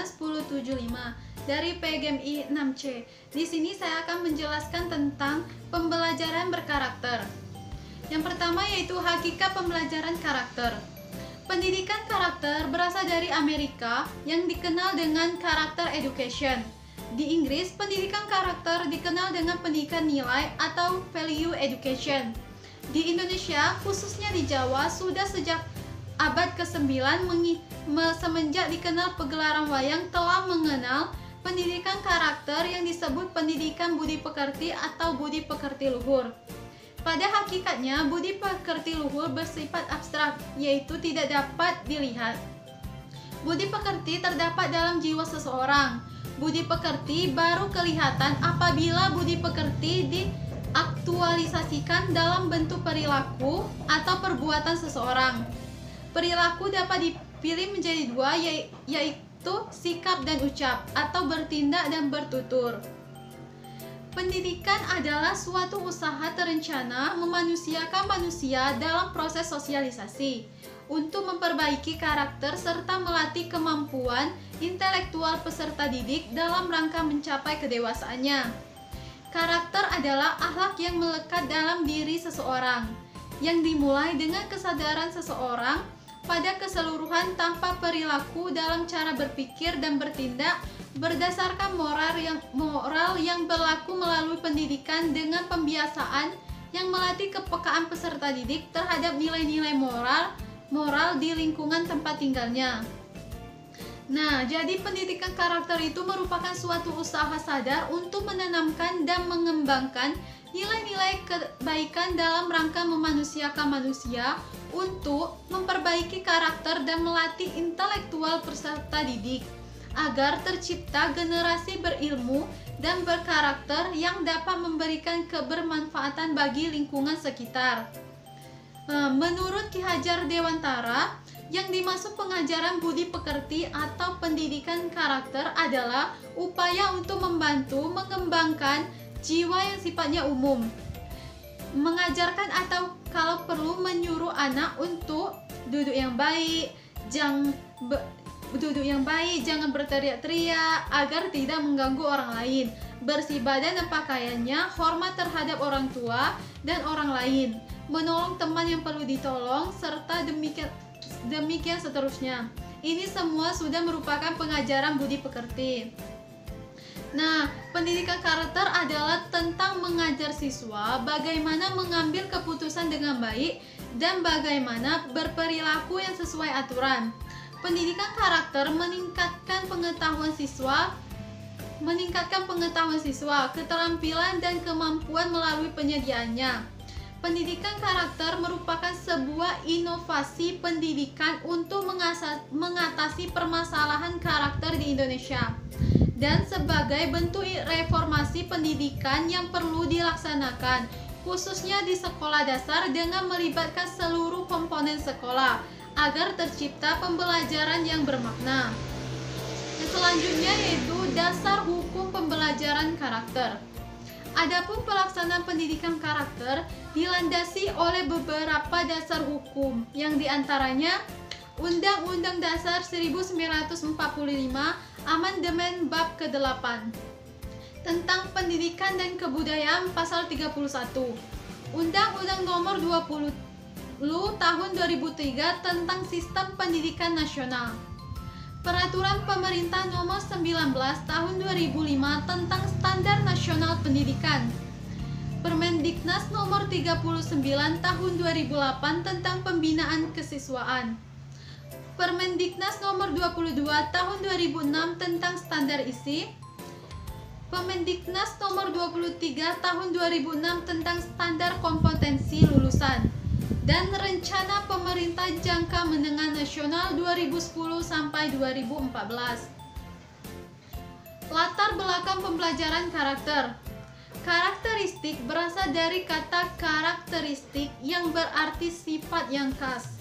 1075 dari PGMI 6C. Di sini saya akan menjelaskan tentang pembelajaran berkarakter. Yang pertama yaitu hakikat pembelajaran karakter. Pendidikan karakter berasal dari Amerika yang dikenal dengan karakter education. Di Inggris, pendidikan karakter dikenal dengan pendidikan nilai atau value education. Di Indonesia, khususnya di Jawa, sudah sejak abad ke-9 semenjak dikenal pegelaran wayang telah mengenal pendidikan karakter yang disebut pendidikan budi pekerti atau budi pekerti luhur. Pada hakikatnya, budi pekerti luhur bersifat abstrak, yaitu tidak dapat dilihat. Budi pekerti terdapat dalam jiwa seseorang. Budi pekerti baru kelihatan apabila budi pekerti diaktualisasikan dalam bentuk perilaku atau perbuatan seseorang. Perilaku dapat dipilih menjadi dua, yaitu sikap dan ucap, atau bertindak dan bertutur. Pendidikan adalah suatu usaha terencana memanusiakan manusia dalam proses sosialisasi untuk memperbaiki karakter serta melatih kemampuan intelektual peserta didik dalam rangka mencapai kedewasaannya. Karakter adalah akhlak yang melekat dalam diri seseorang, yang dimulai dengan kesadaran seseorang pada keseluruhan tanpa perilaku dalam cara berpikir dan bertindak berdasarkan moral yang berlaku melalui pendidikan dengan pembiasaan yang melatih kepekaan peserta didik terhadap nilai-nilai moral di lingkungan tempat tinggalnya. Nah, jadi pendidikan karakter itu merupakan suatu usaha sadar untuk menanamkan dan mengembangkan nilai-nilai kebaikan dalam rangka memanusiakan manusia untuk memperbaiki karakter dan melatih intelektual peserta didik agar tercipta generasi berilmu dan berkarakter yang dapat memberikan kebermanfaatan bagi lingkungan sekitar. Menurut Ki Hajar Dewantara, yang dimaksud pengajaran budi pekerti atau pendidikan karakter adalah upaya untuk membantu mengembangkan jiwa yang sifatnya umum, mengajarkan atau kalau perlu menyuruh anak untuk duduk yang baik, jangan berteriak-teriak agar tidak mengganggu orang lain, bersih badan dan pakaiannya, hormat terhadap orang tua dan orang lain, menolong teman yang perlu ditolong, serta demikian seterusnya. Ini semua sudah merupakan pengajaran budi pekerti. Nah, pendidikan karakter adalah tentang mengajar siswa bagaimana mengambil keputusan dengan baik dan bagaimana berperilaku yang sesuai aturan. Pendidikan karakter meningkatkan pengetahuan siswa, keterampilan dan kemampuan melalui penyediaannya. Pendidikan karakter merupakan sebuah inovasi pendidikan untuk mengatasi permasalahan karakter di Indonesia dan sebagai bentuk reformasi pendidikan yang perlu dilaksanakan khususnya di sekolah dasar dengan melibatkan seluruh komponen sekolah agar tercipta pembelajaran yang bermakna. Selanjutnya yaitu dasar hukum pembelajaran karakter. Adapun pelaksanaan pendidikan karakter dilandasi oleh beberapa dasar hukum yang diantaranya Undang-Undang Dasar 1945 Amandemen Bab ke-8 tentang Pendidikan dan Kebudayaan Pasal 31, Undang-Undang Nomor 20 Tahun 2003 tentang Sistem Pendidikan Nasional, Peraturan Pemerintah Nomor 19 Tahun 2005 tentang Standar Nasional Pendidikan, Permendiknas Nomor 39 Tahun 2008 tentang Pembinaan Kesiswaan, Permendiknas Nomor 22 Tahun 2006 tentang Standar Isi, Permendiknas Nomor 23 Tahun 2006 tentang Standar Kompetensi Lulusan, dan Rencana Pemerintah Jangka Menengah Nasional 2010 sampai 2014. Latar belakang pembelajaran karakter. Karakteristik berasal dari kata karakteristik yang berarti sifat yang khas,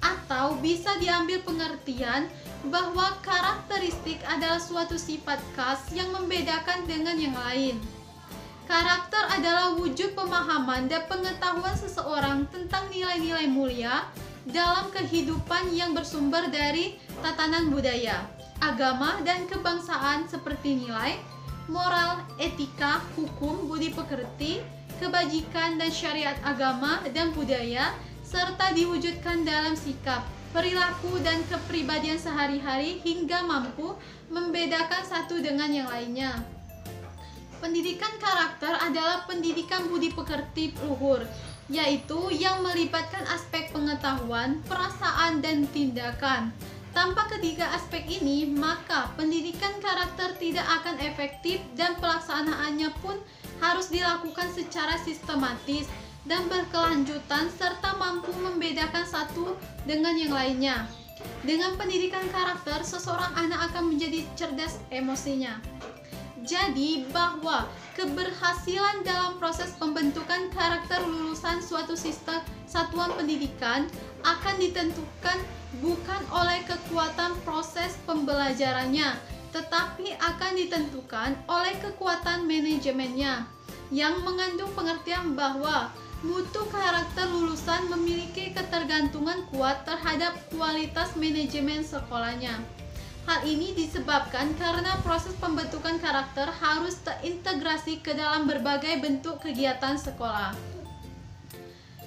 atau bisa diambil pengertian bahwa karakteristik adalah suatu sifat khas yang membedakan dengan yang lain. Karakter adalah wujud pemahaman dan pengetahuan seseorang tentang nilai-nilai mulia dalam kehidupan yang bersumber dari tatanan budaya. agama, dan kebangsaan seperti nilai, moral, etika, hukum, budi pekerti, kebajikan, dan syariat agama dan budaya, serta diwujudkan dalam sikap, perilaku, dan kepribadian sehari-hari hingga mampu membedakan satu dengan yang lainnya. Pendidikan karakter adalah pendidikan budi pekerti luhur, yaitu yang melibatkan aspek pengetahuan, perasaan, dan tindakan. Tanpa ketiga aspek ini, maka pendidikan karakter tidak akan efektif dan pelaksanaannya pun harus dilakukan secara sistematis dan berkelanjutan serta mampu membedakan satu dengan yang lainnya. Dengan pendidikan karakter, seseorang anak akan menjadi cerdas emosinya. Jadi bahwa keberhasilan dalam proses pembentukan karakter lulusan suatu sistem satuan pendidikan akan ditentukan bukan oleh kekuatan proses pembelajarannya, tetapi akan ditentukan oleh kekuatan manajemennya, yang mengandung pengertian bahwa mutu karakter lulusan memiliki ketergantungan kuat terhadap kualitas manajemen sekolahnya. Hal ini disebabkan karena proses pembentukan karakter harus terintegrasi ke dalam berbagai bentuk kegiatan sekolah.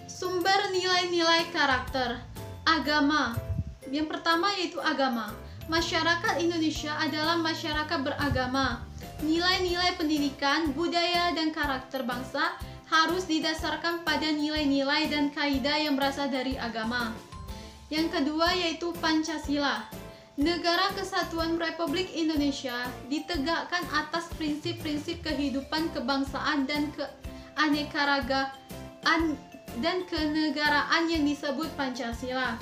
Sumber nilai-nilai karakter. Agama. Yang pertama yaitu agama. Masyarakat Indonesia adalah masyarakat beragama. Nilai-nilai pendidikan, budaya, dan karakter bangsa harus didasarkan pada nilai-nilai dan kaidah yang berasal dari agama. Yang kedua yaitu Pancasila. Negara Kesatuan Republik Indonesia ditegakkan atas prinsip-prinsip kehidupan kebangsaan dan keanekaragaman dan kenegaraan yang disebut Pancasila.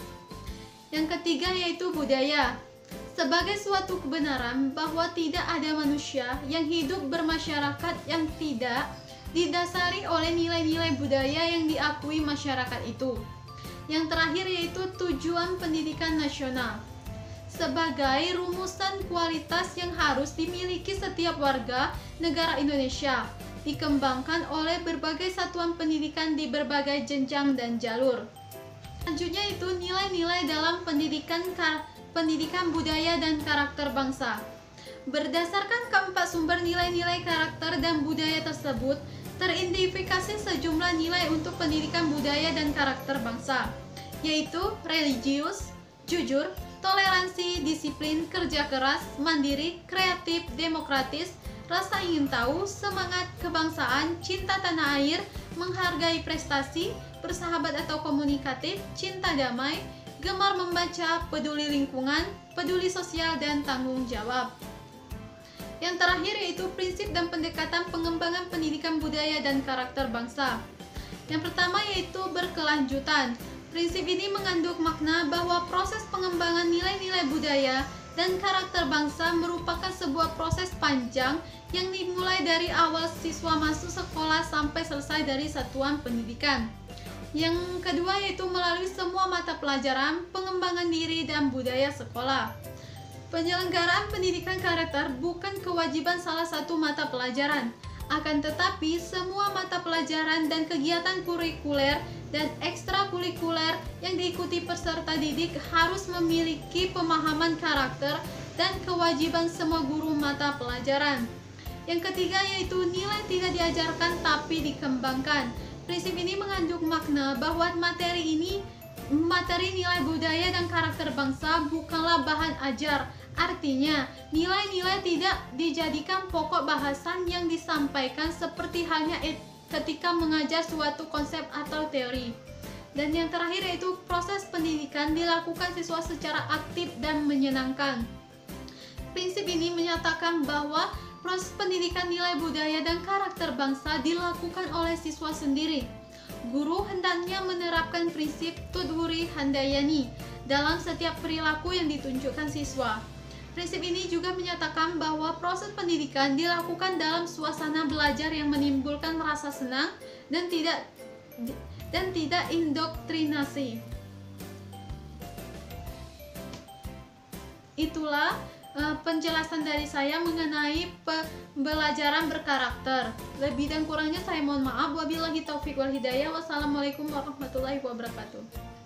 Yang ketiga yaitu budaya. Sebagai suatu kebenaran bahwa tidak ada manusia yang hidup bermasyarakat yang tidak didasari oleh nilai-nilai budaya yang diakui masyarakat itu. Yang terakhir yaitu tujuan pendidikan nasional. Sebagai rumusan kualitas yang harus dimiliki setiap warga negara Indonesia, dikembangkan oleh berbagai satuan pendidikan di berbagai jenjang dan jalur. Selanjutnya itu nilai-nilai dalam pendidikan budaya dan karakter bangsa. Berdasarkan keempat sumber nilai-nilai karakter dan budaya tersebut, teridentifikasi sejumlah nilai untuk pendidikan budaya dan karakter bangsa, yaitu religius, jujur, toleransi, disiplin, kerja keras, mandiri, kreatif, demokratis, rasa ingin tahu, semangat kebangsaan, cinta tanah air, menghargai prestasi, bersahabat atau komunikatif, cinta damai, gemar membaca, peduli lingkungan, peduli sosial, dan tanggung jawab. Yang terakhir yaitu prinsip dan pendekatan pengembangan pendidikan budaya dan karakter bangsa. Yang pertama yaitu berkelanjutan. Prinsip ini mengandung makna bahwa proses pengembangan nilai-nilai budaya dan karakter bangsa merupakan sebuah proses panjang yang dimulai dari awal siswa masuk sekolah sampai selesai dari satuan pendidikan. Yang kedua yaitu melalui semua mata pelajaran, pengembangan diri, dan budaya sekolah. Penyelenggaraan pendidikan karakter bukan kewajiban salah satu mata pelajaran, akan tetapi semua mata pelajaran dan kegiatan kurikuler dan ekstrakurikuler yang diikuti peserta didik harus memiliki pemahaman karakter dan kewajiban semua guru mata pelajaran. Yang ketiga yaitu nilai tidak diajarkan tapi dikembangkan. Prinsip ini mengandung makna bahwa materi nilai budaya dan karakter bangsa bukanlah bahan ajar. Artinya, nilai-nilai tidak dijadikan pokok bahasan yang disampaikan seperti halnya ketika mengajar suatu konsep atau teori. Dan yang terakhir yaitu proses pendidikan dilakukan siswa secara aktif dan menyenangkan. Prinsip ini menyatakan bahwa proses pendidikan nilai budaya dan karakter bangsa dilakukan oleh siswa sendiri. Guru hendaknya menerapkan prinsip Tudwuri Handayani dalam setiap perilaku yang ditunjukkan siswa. Prinsip ini juga menyatakan bahwa proses pendidikan dilakukan dalam suasana belajar yang menimbulkan rasa senang dan tidak indoktrinasi. Itulah penjelasan dari saya mengenai pembelajaran berkarakter. Lebih dan kurangnya saya mohon maaf. Wabillahi taufiq wal hidayah. Wassalamualaikum warahmatullahi wabarakatuh.